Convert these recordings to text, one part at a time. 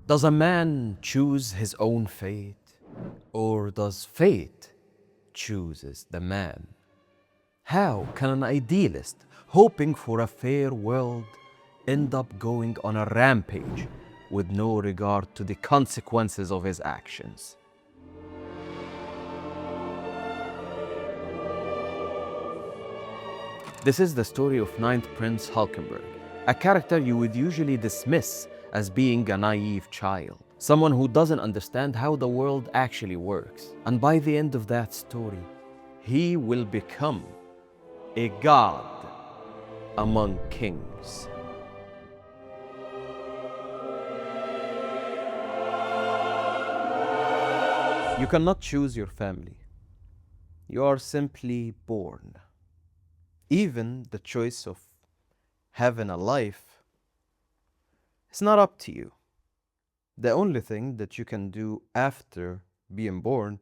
Does a man choose his own fate, or does fate chooses the man? How can an idealist hoping for a fair world end up going on a rampage with no regard to the consequences of his actions? This is the story of ninth Prince Halkenburg, a character you would usually dismiss as being a naive child, someone who doesn't understand how the world actually works. And by the end of that story, he will become a god among kings. You cannot choose your family. You are simply born. Even the choice of having a life is not up to you. The only thing that you can do after being born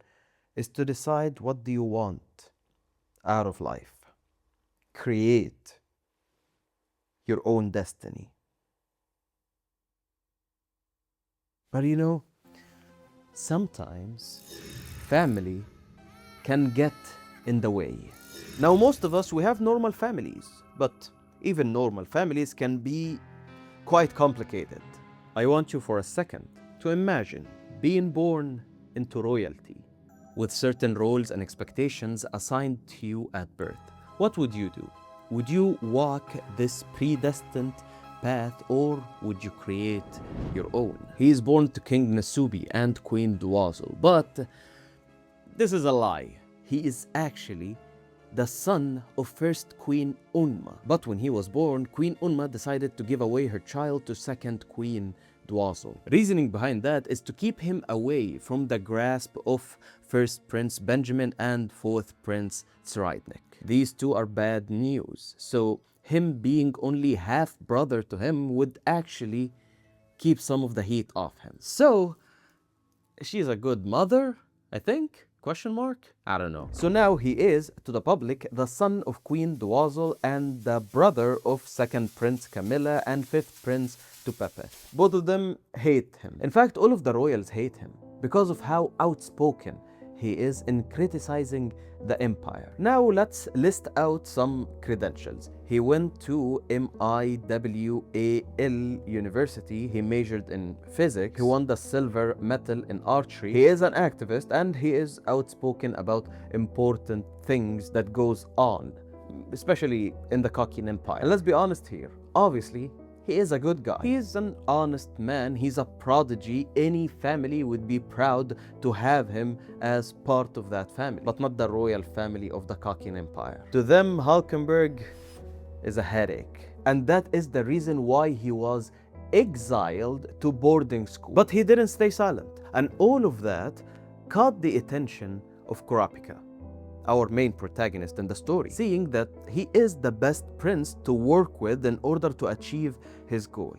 is to decide what do you want out of life. Create your own destiny. But you know, sometimes family can get in the way. Now, most of us, we have normal families, but even normal families can be quite complicated. I want you for a second to imagine being born into royalty with certain roles and expectations assigned to you at birth. What would you do? Would you walk this predestined path, or would you create your own? He is born to King Nasubi and Queen Duazul, but this is a lie. He is actually the son of first Queen Unma. But when he was born, Queen Unma decided to give away her child to second Queen Duazul. Reasoning behind that is to keep him away from the grasp of first Prince Benjamin and fourth Prince Tsraidnik. These two are bad news, so him being only half brother to him would actually keep some of the heat off him. So, she's a good mother, I think? Question mark? I don't know. So now he is, to the public, the son of Queen Duazul and the brother of second Prince Camilla and fifth Prince Tupepeth. Both of them hate him. In fact, all of the royals hate him because of how outspoken he is in criticizing the empire. Now let's list out some credentials. He went to MIWAL University. He majored in physics. He won the silver medal in archery. He is an activist and he is outspoken about important things that goes on, especially in the Kakin Empire. And let's be honest here, obviously, he is a good guy. He is an honest man. He's a prodigy. Any family would be proud to have him as part of that family, but not the royal family of the Kakin Empire. To them, Halkenburg is a headache. And that is the reason why he was exiled to boarding school. But he didn't stay silent. And all of that caught the attention of Kurapika, our main protagonist in the story, seeing that he is the best prince to work with in order to achieve his goal.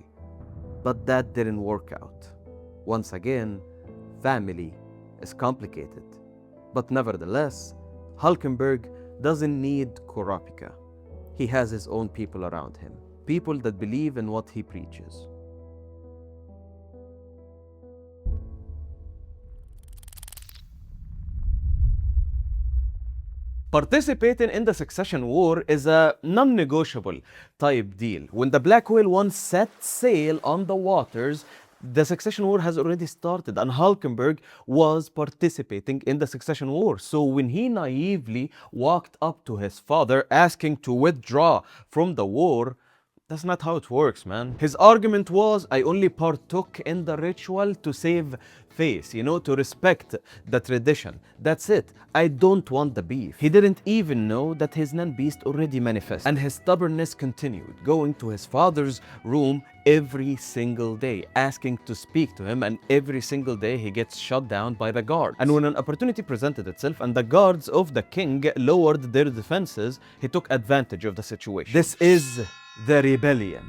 But that didn't work out. Once again, family is complicated. But nevertheless, Halkenburg doesn't need Kurapika. He has his own people around him, people that believe in what he preaches. Participating in the succession war is a non-negotiable type deal. When the Black Whale once set sail on the waters, the succession war has already started, and Halkenburg was participating in the succession war. So when he naively walked up to his father asking to withdraw from the war, that's not how it works, man. His argument was, I only partook in the ritual to save face, to respect the tradition. That's it. I don't want the beef. He didn't even know that his non-beast already manifested. And his stubbornness continued, going to his father's room every single day, asking to speak to him, and every single day he gets shot down by the guards. And when an opportunity presented itself and the guards of the king lowered their defenses, he took advantage of the situation. This is the rebellion.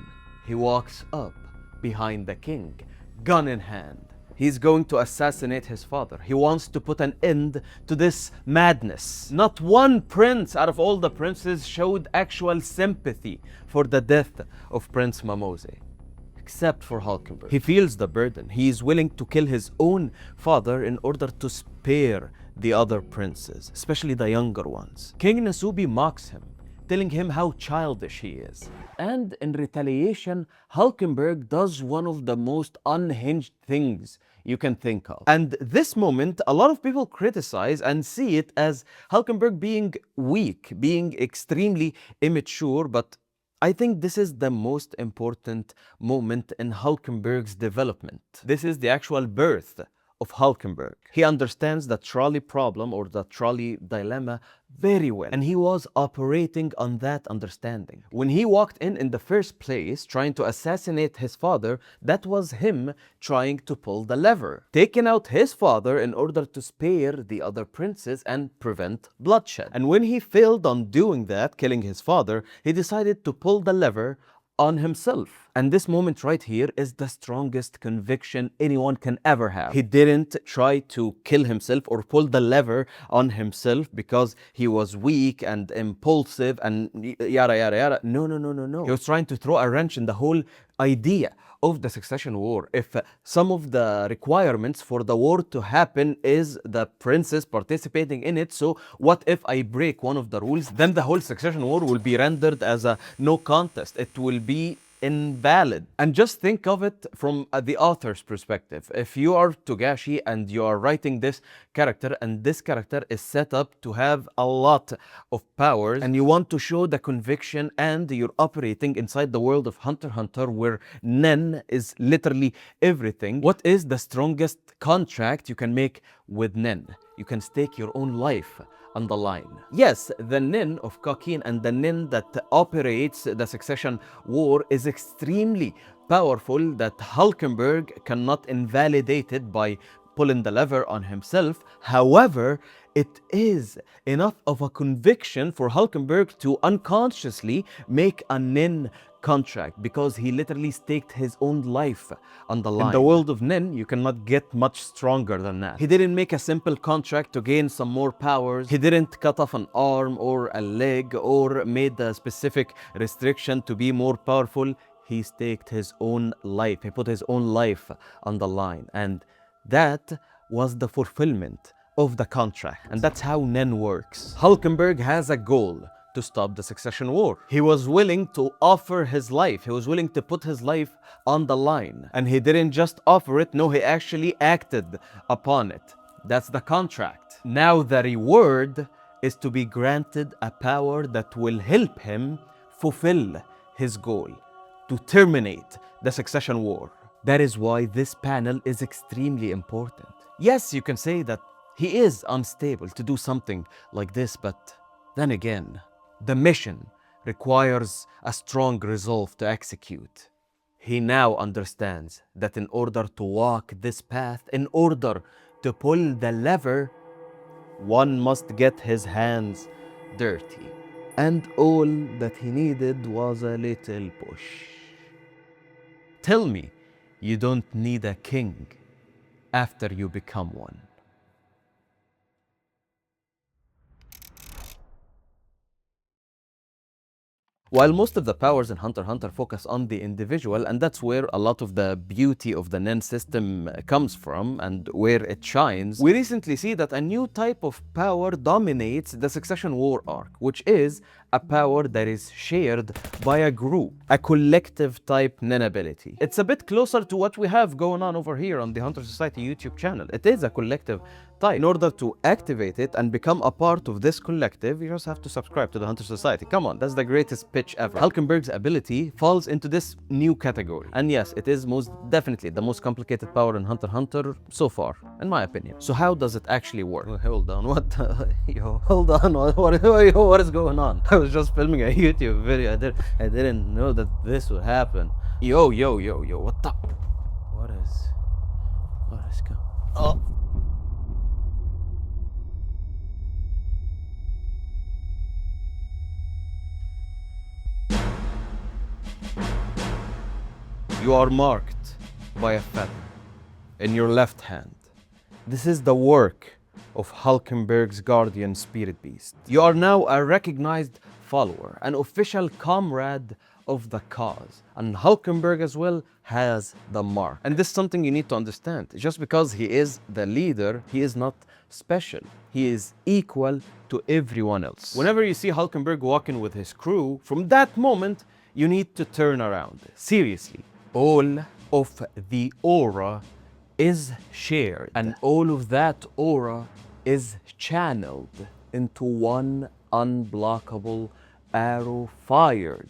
He walks up behind the king, gun in hand. He's going to assassinate his father. He wants to put an end to this madness. Not one prince out of all the princes showed actual sympathy for the death of Prince Mamose. except for Halkenburg. He feels the burden. He is willing to kill his own father in order to spare the other princes, especially the younger ones. King Nasubi mocks him, telling him how childish he is. And in retaliation, Halkenburg does one of the most unhinged things you can think of. And this moment, a lot of people criticize and see it as Halkenburg being weak, being extremely immature, but I think this is the most important moment in Halkenburg's development. This is the actual birth of Halkenburg. He understands the trolley problem or the trolley dilemma very well, and he was operating on that understanding. When he walked in the first place trying to assassinate his father, that was him trying to pull the lever, taking out his father in order to spare the other princes and prevent bloodshed. And when he failed on doing that, killing his father, he decided to pull the lever on himself. And this moment right here is the strongest conviction anyone can ever have. He didn't try to kill himself or pull the lever on himself because he was weak and impulsive and yada yada yada. No, no, no, no, no. He was trying to throw a wrench in the whole idea of the succession war. If some of the requirements for the war to happen is the princes participating in it, so what if I break one of the rules? Then the whole succession war will be rendered as a no contest. It will be invalid. And just think of it from the author's perspective. If you are Togashi and you are writing this character, and this character is set up to have a lot of powers, and you want to show the conviction, and you're operating inside the world of Hunter x Hunter where Nen is literally everything, what is the strongest contract you can make with Nen? You can stake your own life on the line. Yes, the Nin of Kakin and the Nin that operates the succession war is extremely powerful, that Halkenburg cannot invalidate it by pulling the lever on himself. However, it is enough of a conviction for Halkenburg to unconsciously make a Nin contract, because he literally staked his own life on the line. In the world of Nin, you cannot get much stronger than that. He didn't make a simple contract to gain some more powers. He didn't cut off an arm or a leg or made a specific restriction to be more powerful. He staked his own life. He put his own life on the line. And that was the fulfillment of the contract. And that's how Nen works. Halkenburg has a goal: to stop the succession war. He was willing to offer his life. He was willing to put his life on the line. And he didn't just offer it, no, he actually acted upon it. That's the contract. Now the reward is to be granted a power that will help him fulfill his goal, to terminate the succession war. That is why this panel is extremely important. Yes, you can say that he is unstable to do something like this, but then again, the mission requires a strong resolve to execute. He now understands that in order to walk this path, in order to pull the lever, one must get his hands dirty. And all that he needed was a little push. Tell me you don't need a king after you become one. While most of the powers in Hunter x Hunter focus on the individual, and that's where a lot of the beauty of the Nen system comes from and where it shines, we recently see that a new type of power dominates the Succession War arc, which is a power that is shared by a group, a collective type Nen ability. It's a bit closer to what we have going on over here on the Hunter Society YouTube channel. It is a collective type. In order to activate it and become a part of this collective, you just have to subscribe to the Hunter Society. Come on, that's the greatest pitch ever. Halkenburg's ability falls into this new category. And yes, it is most definitely the most complicated power in Hunter x Hunter so far, in my opinion. So how does it actually work? Hold on, what the, yo, hold on, what is going on? I was just filming a YouTube video. I didn't know that this would happen. Yo, what the? What is going? Oh. You are marked by a feather in your left hand. This is the work of Halkenburg's guardian spirit beast. You are now a recognized follower, an official comrade of the cause. And Halkenburg as well has the mark. And this is something you need to understand. Just because he is the leader, he is not special. He is equal to everyone else. Whenever you see Halkenburg walking with his crew, from that moment, you need to turn around. Seriously. All of the aura is shared, and all of that aura is channeled into one unblockable arrow fired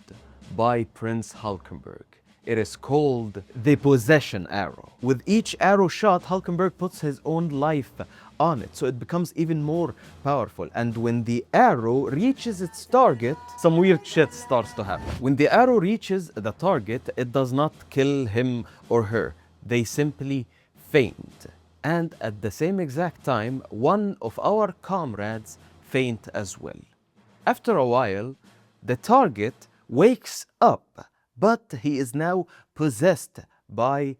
by Prince Halkenburg. It is called the possession arrow. With each arrow shot, Halkenburg puts his own life on it, so it becomes even more powerful. And when the arrow reaches its target, some weird shit starts to happen. When the arrow reaches the target, it does not kill him or her. They simply faint. And at the same exact time, one of our comrades faint as well. After a while, the target wakes up, but he is now possessed by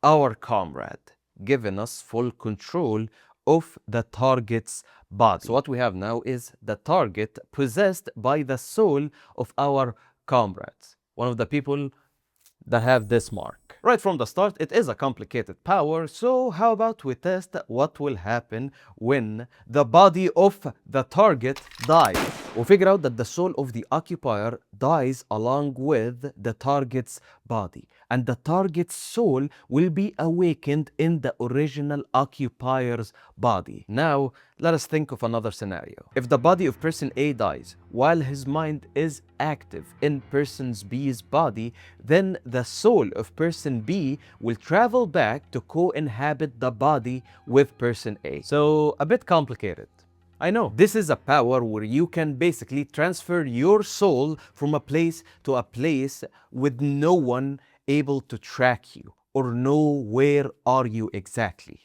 our comrade, giving us full control of the target's body. So what we have now is the target possessed by the soul of our comrades, one of the people that have this mark. Right from the start, it is a complicated power, so how about we test what will happen when the body of the target dies? We'll figure out that the soul of the occupier dies along with the target's body, and the target's soul will be awakened in the original occupier's body. Now, let us think of another scenario. If the body of person A dies while his mind is active in person B's body, then the soul of person B will travel back to co-inhabit the body with person A. So, a bit complicated. I know. This is a power where you can basically transfer your soul from a place to a place with no one able to track you or know where are you exactly.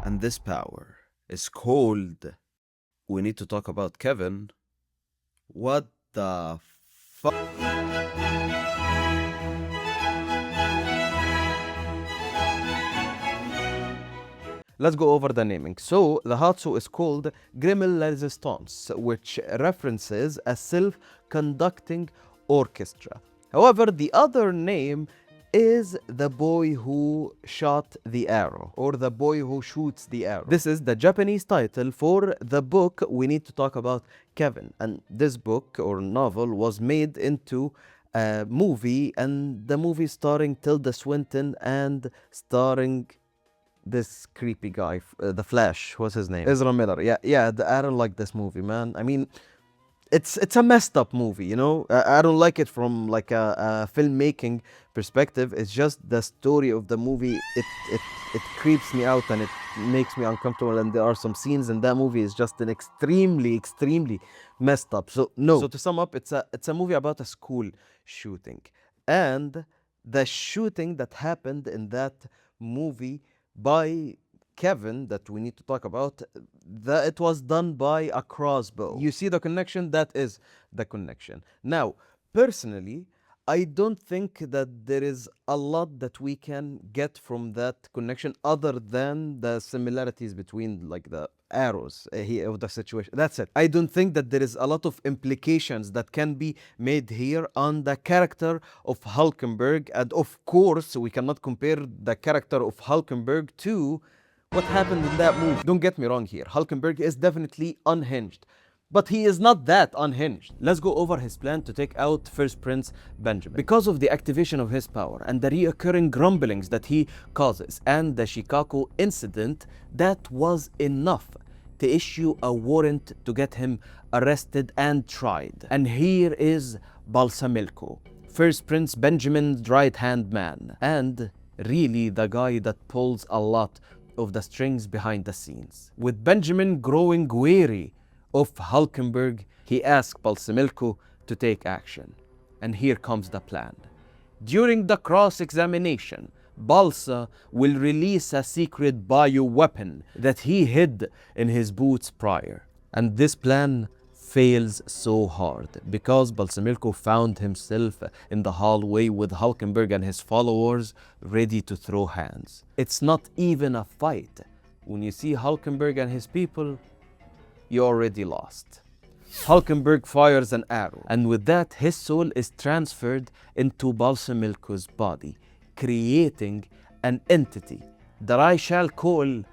And this power is called, we need to talk about Kevin. What the fuck? Let's go over the naming. So, the Hatsu is called Grimmel Resistance, which references a self-conducting orchestra. However, the other name is the boy who shot the arrow, or the boy who shoots the arrow. This is the Japanese title for the book we need to talk about, Kevin. And this book or novel was made into a movie, and the movie starring Tilda Swinton and starring this creepy guy, the Flash. What's his name? Ezra Miller. Yeah. I don't like this movie, man. I mean, it's a messed up movie, you know. I don't like it from like a filmmaking perspective. It's just the story of the movie. It creeps me out and it makes me uncomfortable. And there are some scenes in that movie is just an extremely messed up. So no. So to sum up, it's a movie about a school shooting, and the shooting that happened in that movie by Kevin that we need to talk about, that it was done by a crossbow. You see the connection? That is the connection. Now, personally, I don't think that there is a lot that we can get from that connection other than the similarities between like the arrows here of the situation. That's it. I don't think that there is a lot of implications that can be made here on the character of Halkenburg. And of course, we cannot compare the character of Halkenburg to what happened in that movie. Don't get me wrong here. Halkenburg is definitely unhinged, but he is not that unhinged. Let's go over his plan to take out First Prince Benjamin. Because of the activation of his power and the reoccurring grumblings that he causes and the Chicago incident, that was enough to issue a warrant to get him arrested and tried. And here is Balsamilko, First Prince Benjamin's right-hand man, and really the guy that pulls a lot of the strings behind the scenes. With Benjamin growing weary of Halkenburg, he asked Balsamilko to take action. And here comes the plan. During the cross-examination, Balsa will release a secret bioweapon that he hid in his boots prior. And this plan fails so hard because Balsamilko found himself in the hallway with Halkenburg and his followers ready to throw hands. It's not even a fight. When you see Halkenburg and his people, you already lost. Halkenburg fires an arrow, and with that, his soul is transferred into Balsamilko's body, creating an entity that I shall call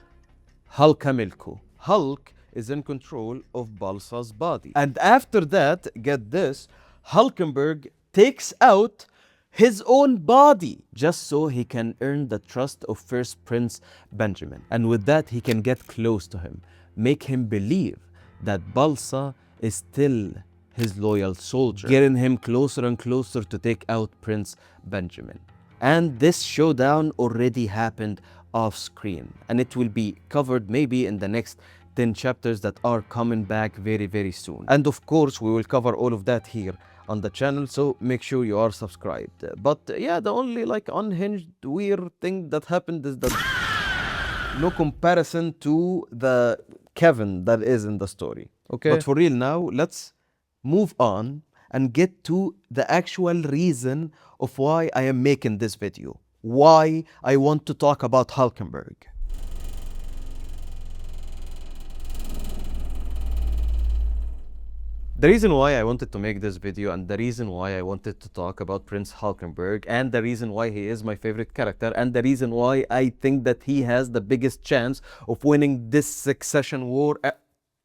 Halkamilko. Hulk is in control of Balsa's body. And after that, get this, Halkenburg takes out his own body just so he can earn the trust of first Prince Benjamin. And with that, he can get close to him, make him believe that Balsa is still his loyal soldier, getting him closer and closer to take out Prince Benjamin. And this showdown already happened off screen, and it will be covered maybe in the next 10 chapters that are coming back very, very soon. And of course, we will cover all of that here on the channel, so make sure you are subscribed. But yeah, the only like unhinged weird thing that happened is that no comparison to the Kevin that is in the story. Okay. But for real now, let's move on and get to the actual reason of why I am making this video. Why I want to talk about Halkenburg. The reason why I wanted to make this video, and the reason why I wanted to talk about Prince Halkenburg, and the reason why he is my favorite character, and the reason why I think that he has the biggest chance of winning this succession war.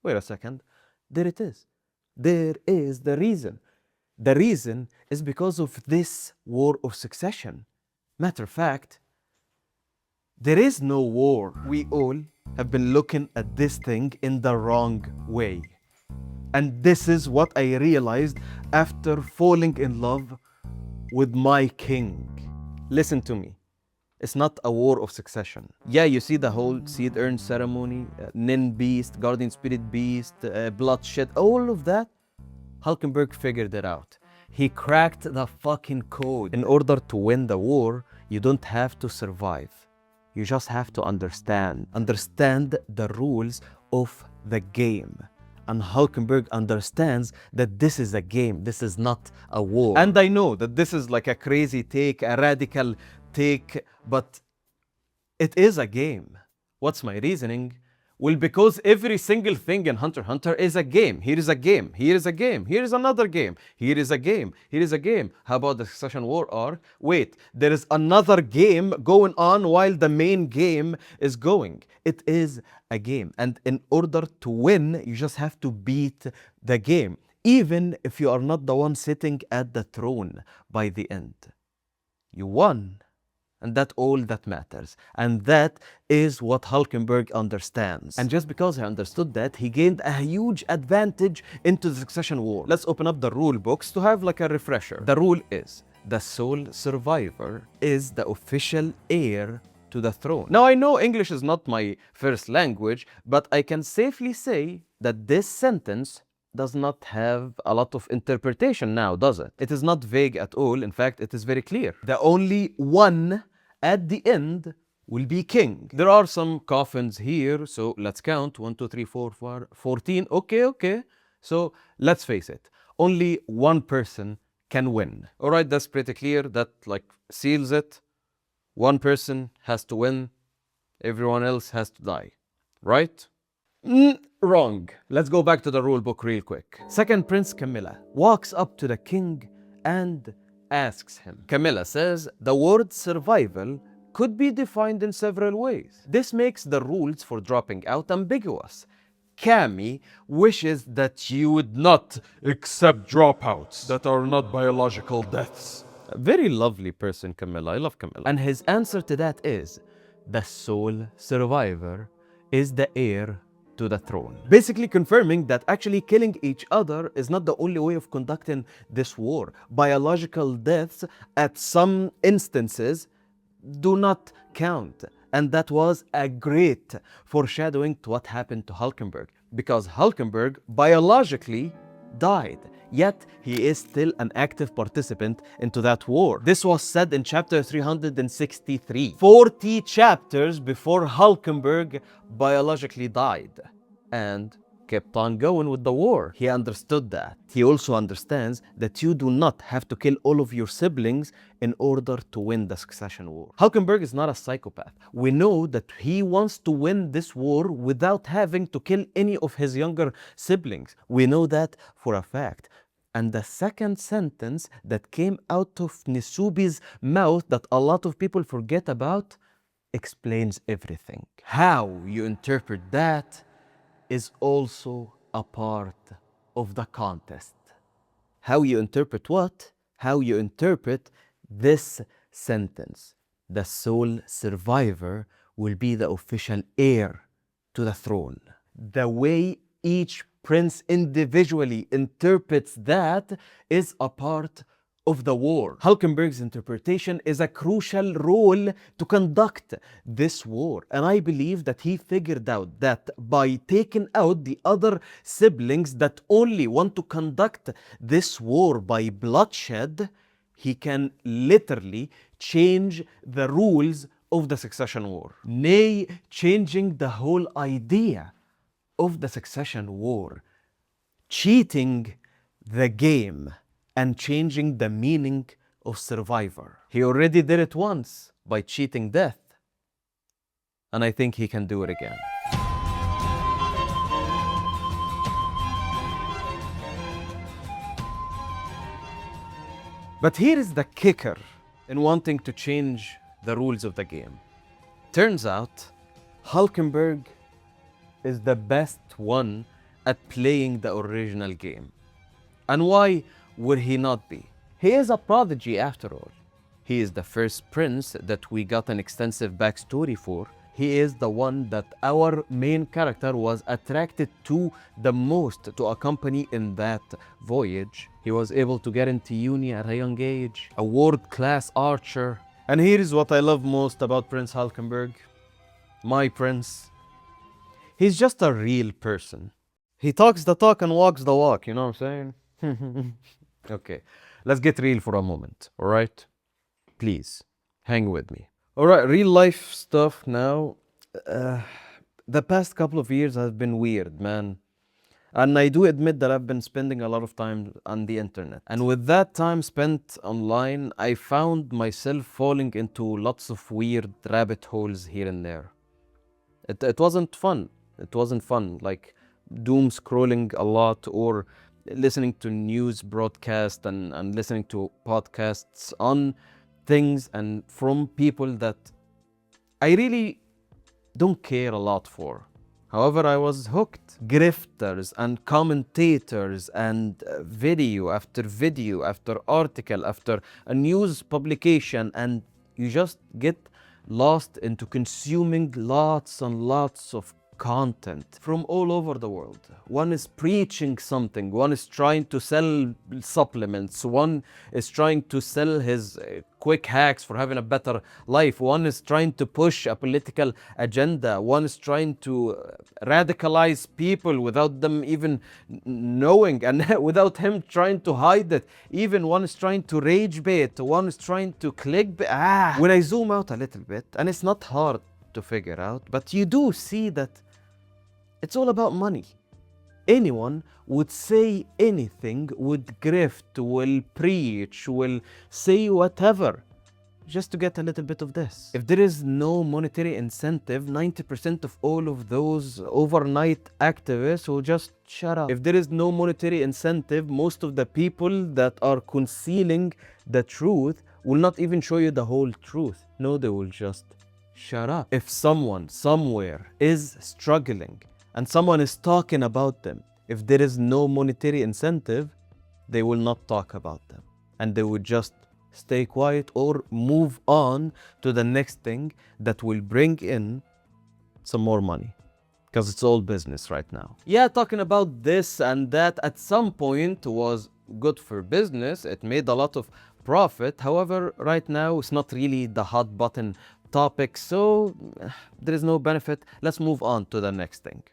Wait a second. There it is. There is the reason. The reason is because of this war of succession. Matter of fact, there is no war. We all have been looking at this thing in the wrong way. And this is what I realized after falling in love with my king. Listen to me. It's not a war of succession. Yeah, you see the whole seed urn ceremony, Nin beast, guardian spirit beast, bloodshed, all of that. Halkenburg figured it out. He cracked the fucking code. In order to win the war, you don't have to survive. You just have to understand. Understand the rules of the game. And Halkenburg understands that this is a game. This is not a war. And I know that this is like a crazy take, a radical take, but it is a game. What's my reasoning? Well, because every single thing in Hunter x Hunter is a game. Here is a game. Here is a game. Here is another game. Here is a game. Here is a game. How about the Succession War arc? Wait, there is another game going on while the main game is going. It is a game. And in order to win, you just have to beat the game, even if you are not the one sitting at the throne by the end. You won. And that's all that matters. And that is what Halkenburg understands. And just because he understood that, he gained a huge advantage into the succession war. Let's open up the rule books to have like a refresher. The rule is, the sole survivor is the official heir to the throne. Now I know English is not my first language, but I can safely say that this sentence does not have a lot of interpretation now, does it? It is not vague at all. In fact, it is very clear. The only one at the end will be king. There are some coffins here, so let's count. 1, 2, 3, 4, 4, 14. Okay. So let's face it. Only one person can win. All right, that's pretty clear. That like seals it. One person has to win. Everyone else has to die. Right? Wrong. Let's go back to the rule book real quick. Second Prince Camilla walks up to the king and asks him. Camilla says the word survival could be defined in several ways. This makes the rules for dropping out ambiguous. Cammy wishes that you would not accept dropouts that are not biological deaths. A very lovely person, Camilla. I love Camilla. And his answer to that is the sole survivor is the heir to the throne. Basically confirming that actually killing each other is not the only way of conducting this war. Biological deaths at some instances do not count. And that was a great foreshadowing to what happened to Halkenburg, because Halkenburg biologically died, yet he is still an active participant into that war. This was said in chapter 363, 40 chapters before Halkenburg biologically died. And kept on going with the war. He understood that. He also understands that you do not have to kill all of your siblings in order to win the succession war. Halkenburg is not a psychopath. We know that he wants to win this war without having to kill any of his younger siblings. We know that for a fact. And the second sentence that came out of Nisubi's mouth that a lot of people forget about explains everything. How you interpret that is also a part of the contest. How you interpret what? How you interpret this sentence. The sole survivor will be the official heir to the throne. The way each prince individually interprets that is a part of the war. Halkenburg's interpretation is a crucial role to conduct this war. And I believe that he figured out that by taking out the other siblings that only want to conduct this war by bloodshed, he can literally change the rules of the succession war. Nay, changing the whole idea of the succession war, cheating the game and changing the meaning of survivor. He already did it once by cheating death, and I think he can do it again. But here is the kicker in wanting to change the rules of the game. Turns out, Halkenburg is the best one at playing the original game. And why would he not be? He is a prodigy after all. He is the first prince that we got an extensive backstory for. He is the one that our main character was attracted to the most to accompany in that voyage. He was able to get into uni at a young age, a world-class archer. And here is what I love most about Prince Halkenburg, my prince. He's just a real person. He talks the talk and walks the walk, you know what I'm saying? Okay, let's get real for a moment, all right? Please, hang with me. All right, real life stuff now. The past couple of years have been weird, man. And I do admit that I've been spending a lot of time on the internet. And with that time spent online, I found myself falling into lots of weird rabbit holes here and there. It wasn't fun. It wasn't fun, like doom scrolling a lot or listening to news broadcasts and listening to podcasts on things and from people that I really don't care a lot for. However, I was hooked. Grifters and commentators and video after article after a news publication, and you just get lost into consuming lots and lots of content from all over the world. One is preaching something, one is trying to sell supplements, one is trying to sell his quick hacks for having a better life, one is trying to push a political agenda, one is trying to radicalize people without them even knowing and without him trying to hide it. Even one is trying to rage bait, one is trying to clickbait. When I zoom out a little bit, and it's not hard to figure out, but you do see that it's all about money. Anyone would say anything, would grift, will preach, will say whatever, just to get a little bit of this. If there is no monetary incentive, 90% of all of those overnight activists will just shut up. If there is no monetary incentive, most of the people that are concealing the truth will not even show you the whole truth. No, they will just shut up. If someone somewhere is struggling and someone is talking about them, if there is no monetary incentive, they will not talk about them. And they would just stay quiet or move on to the next thing that will bring in some more money. Because it's all business right now. Yeah, talking about this and that at some point was good for business. It made a lot of profit. However, right now it's not really the hot button topic, so there is no benefit. Let's move on to the next thing.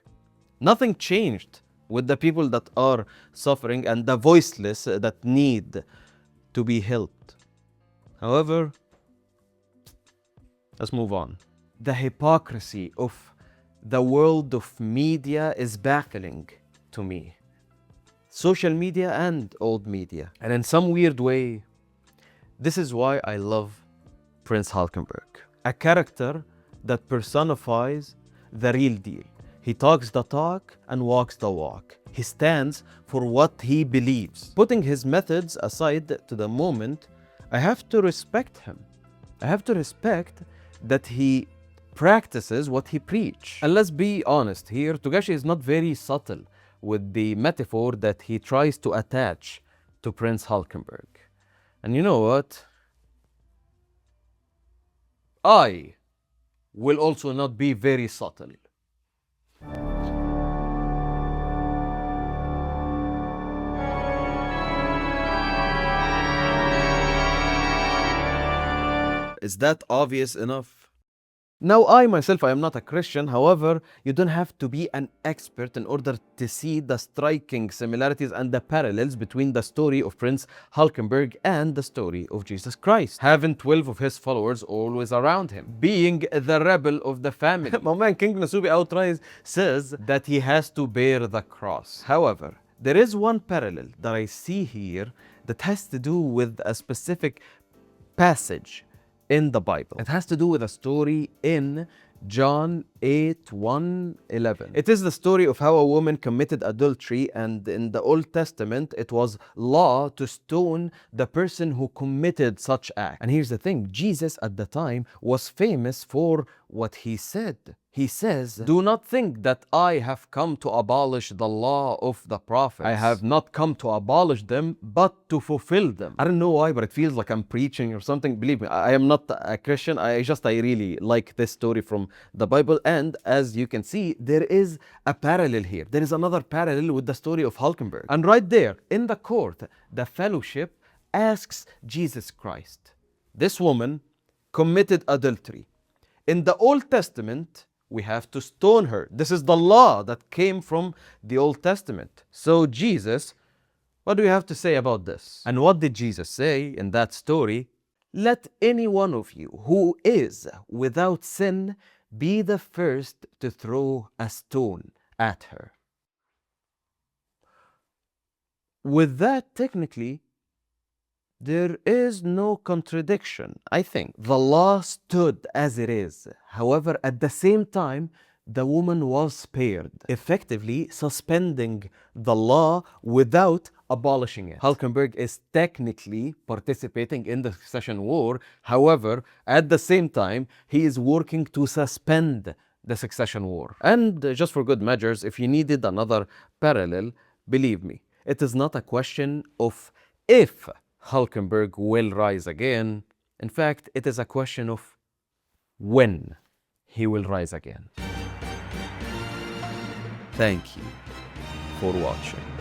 Nothing changed with the people that are suffering and the voiceless that need to be helped. However, let's move on. The hypocrisy of the world of media is baffling. to me. Social media and old media. And in some weird way, this is why I love Prince Halkenburg. A character that personifies the real deal. He talks the talk and walks the walk. He stands for what he believes. Putting his methods aside to the moment, I have to respect him. I have to respect that he practices what he preaches. And let's be honest here, Togashi is not very subtle with the metaphor that he tries to attach to Prince Halkenburg. And you know what? I will also not be very subtle. Is that obvious enough? Now, I myself, I am not a Christian. However, you don't have to be an expert in order to see the striking similarities and the parallels between the story of Prince Halkenburg and the story of Jesus Christ. Having 12 of his followers always around him. Being the rebel of the family. My man King Nasubi outright says that he has to bear the cross. However, there is one parallel that I see here that has to do with a specific passage in the Bible. It has to do with a story in John 8:1-11. It is the story of how a woman committed adultery, and in the Old Testament it was law to stone the person who committed such act. And here's the thing, Jesus at the time was famous for what he said. He says, "Do not think that I have come to abolish the law of the prophets. I have not come to abolish them, but to fulfill them." I don't know why, but it feels like I'm preaching or something. Believe me, I am not a Christian. I really like this story from the Bible. And as you can see, there is a parallel here. There is another parallel with the story of Halkenburg. And right there in the court, the fellowship asks Jesus Christ, this woman committed adultery. In the Old Testament, we have to stone her. This is the law that came from the Old Testament. So Jesus, what do you have to say about this? And what did Jesus say in that story? Let any one of you who is without sin be the first to throw a stone at her. With that, technically, there is no contradiction, I think. The law stood as it is. However, at the same time, the woman was spared, effectively suspending the law without abolishing it. Halkenburg is technically participating in the succession war. However, at the same time, he is working to suspend the succession war. And just for good measures, if you needed another parallel, believe me, it is not a question of if Halkenburg will rise again. In fact, it is a question of when he will rise again. Thank you for watching.